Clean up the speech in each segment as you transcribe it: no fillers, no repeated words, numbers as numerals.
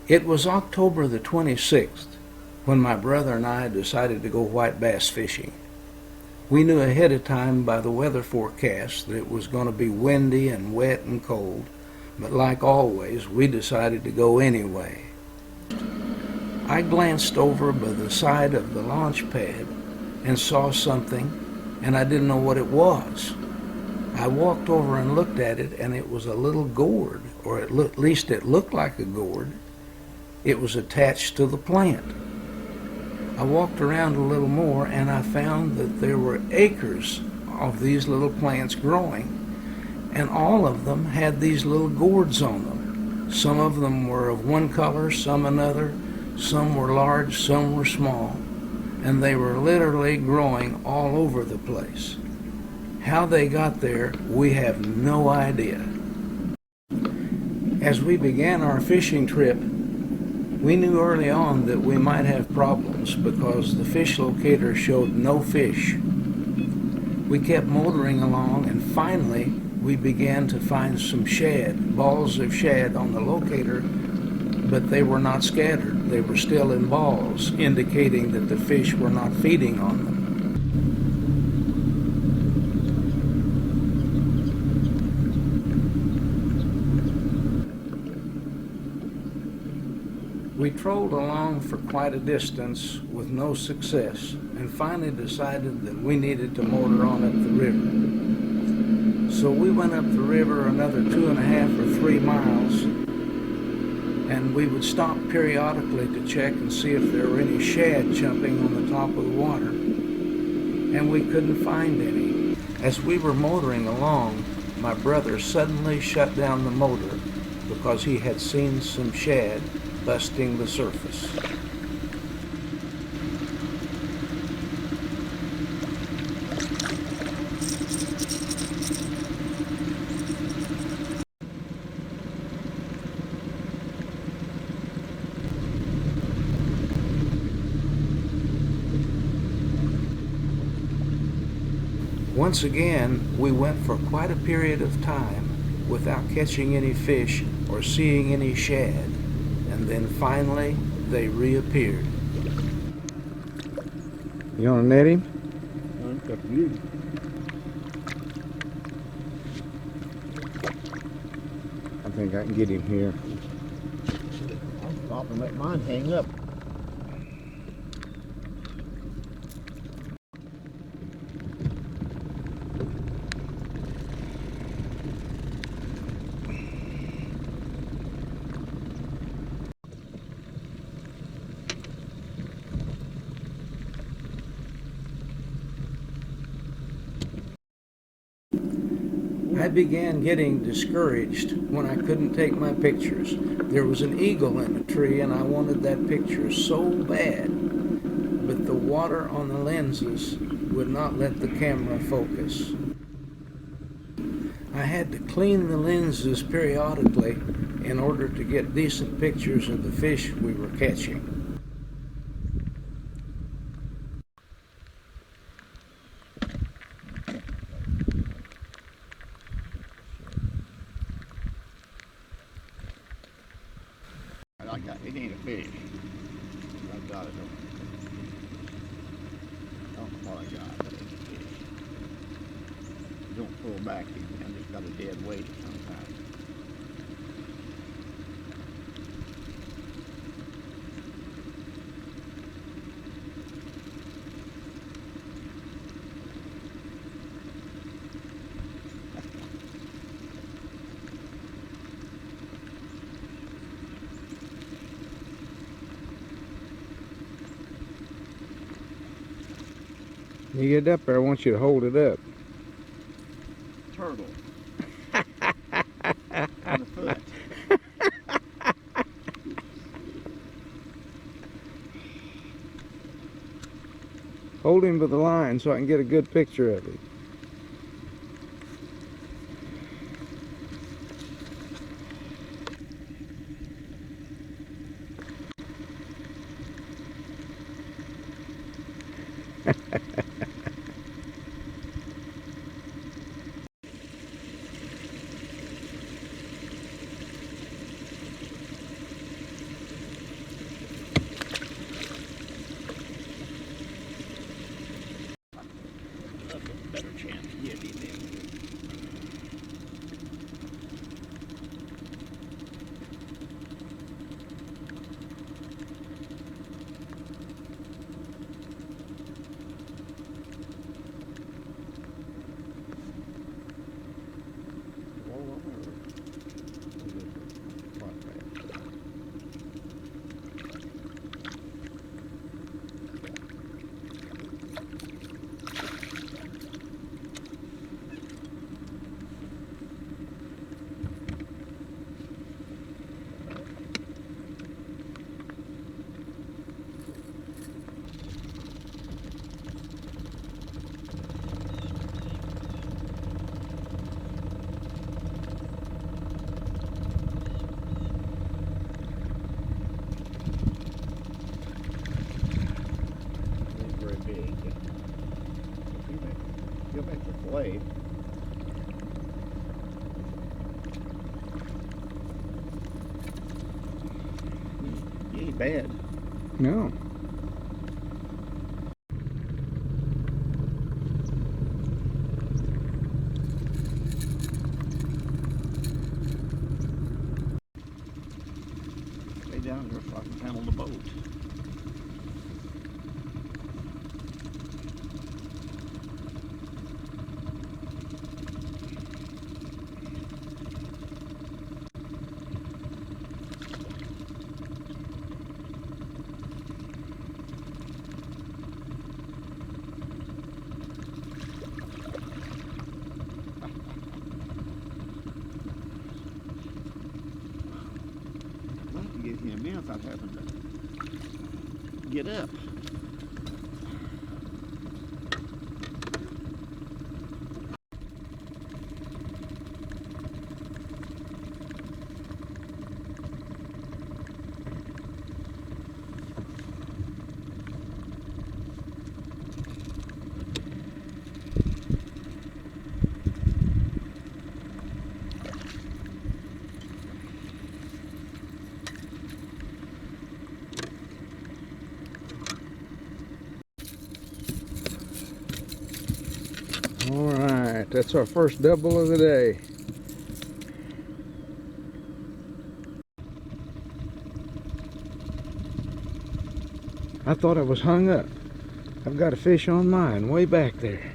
It was October the 26th when my brother and I decided to go white bass fishing. We knew ahead of time by the weather forecast that it was going to be windy and wet and cold, but like always, we decided to go anyway. I glanced over by the side of the launch pad and saw something, and I didn't know what it was. I walked over and looked at it, and it was a little gourd, or at least it looked like a gourd. It was attached to the plant. I walked around a little more, and I found that there were acres of these little plants growing, and all of them had these little gourds on them. Some of them were of one color, some another, some were large, some were small, and they were literally growing all over the place. How they got there, we have no idea. As we began our fishing trip, we knew early on that we might have problems because the fish locator showed no fish. We kept motoring along, and finally we began to find some shad, balls of shad on the locator, but they were not scattered. They were still in balls, indicating that the fish were not feeding on them. We trolled along for quite a distance with no success, and finally decided that we needed to motor on up the river. So we went up the river another 2.5 or 3 miles, and we would stop periodically to check and see if there were any shad jumping on the top of the water, and we couldn't find any. As we were motoring along, my brother suddenly shut down the motor because he had seen some shad busting the surface. Once again, we went for quite a period of time without catching any fish or seeing any shad. And then finally, they reappeared. You want to net him? It's up to you. I think I can get him here. I'll stop and let mine hang up. I began getting discouraged when I couldn't take my pictures. There was an eagle in a tree, and I wanted that picture so bad, but the water on the lenses would not let the camera focus. I had to clean the lenses periodically in order to get decent pictures of the fish we were catching. It ain't a fish. I got it. I don't know what I got, but it's a fish. Don't pull back, I just got a dead weight sometimes. You get up there, I want you to hold it up. Turtle. On the foot. Hold him by the line so I can get a good picture of him. ain't bad. No. Stay down here so I can handle the boat. Get him in without having to get up. All right, that's our first double of the day. I thought I was hung up. I've got a fish on mine way back there.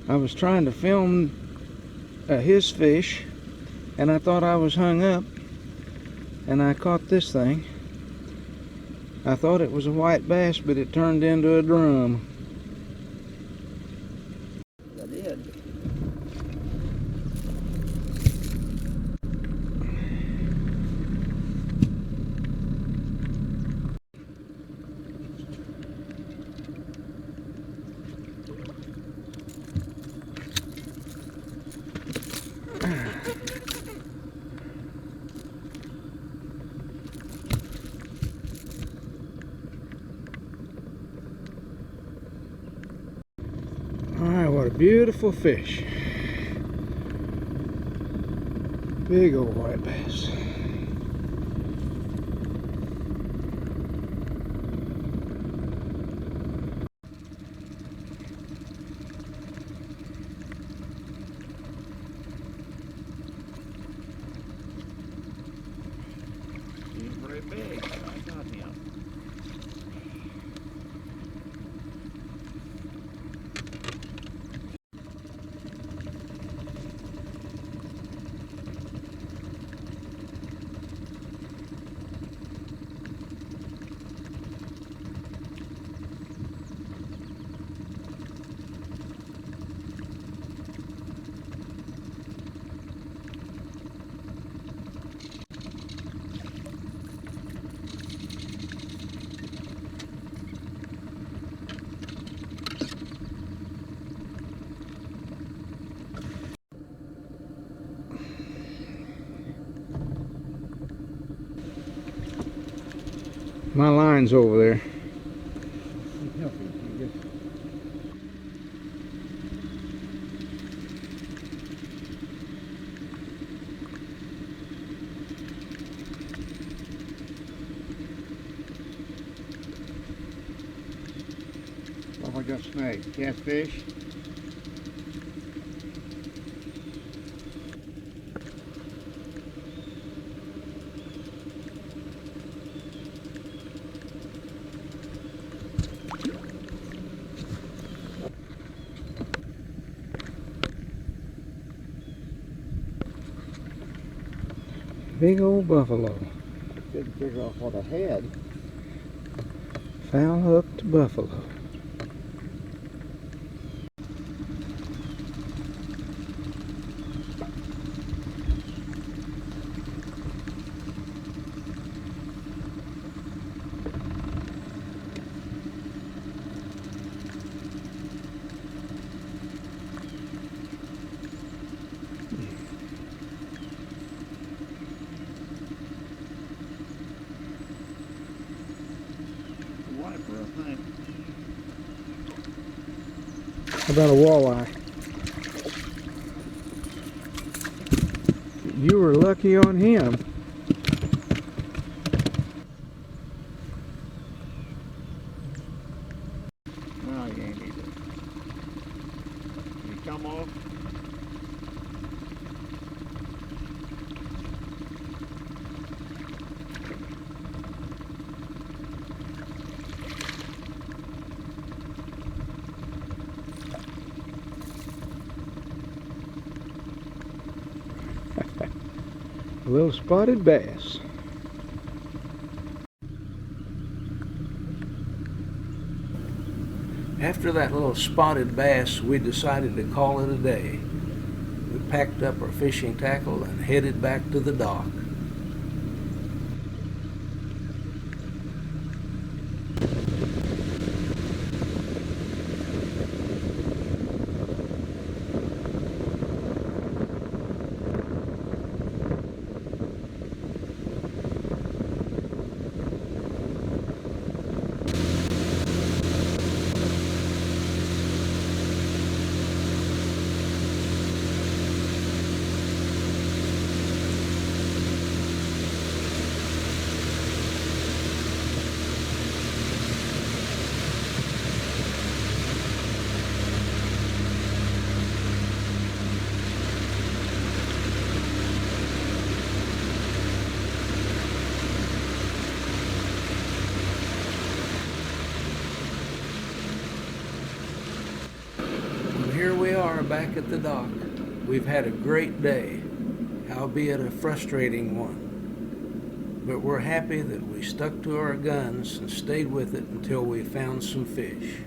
I was trying to film his fish, and I thought I was hung up, and I caught this thing. I thought it was a white bass, but it turned into a drum. I did. Alright, what a beautiful fish. Big old white bass. He's very big. I got him. My line's over there. What have I got snagged? Catfish? Big old buffalo. Couldn't figure out what I had. Foul hooked buffalo. Wiper, I think. How about a walleye? You were lucky on him. A little spotted bass. After that little spotted bass, we decided to call it a day. We packed up our fishing tackle and headed back to the dock. Here we are back at the dock. We've had a great day, albeit a frustrating one. But we're happy that we stuck to our guns and stayed with it until we found some fish.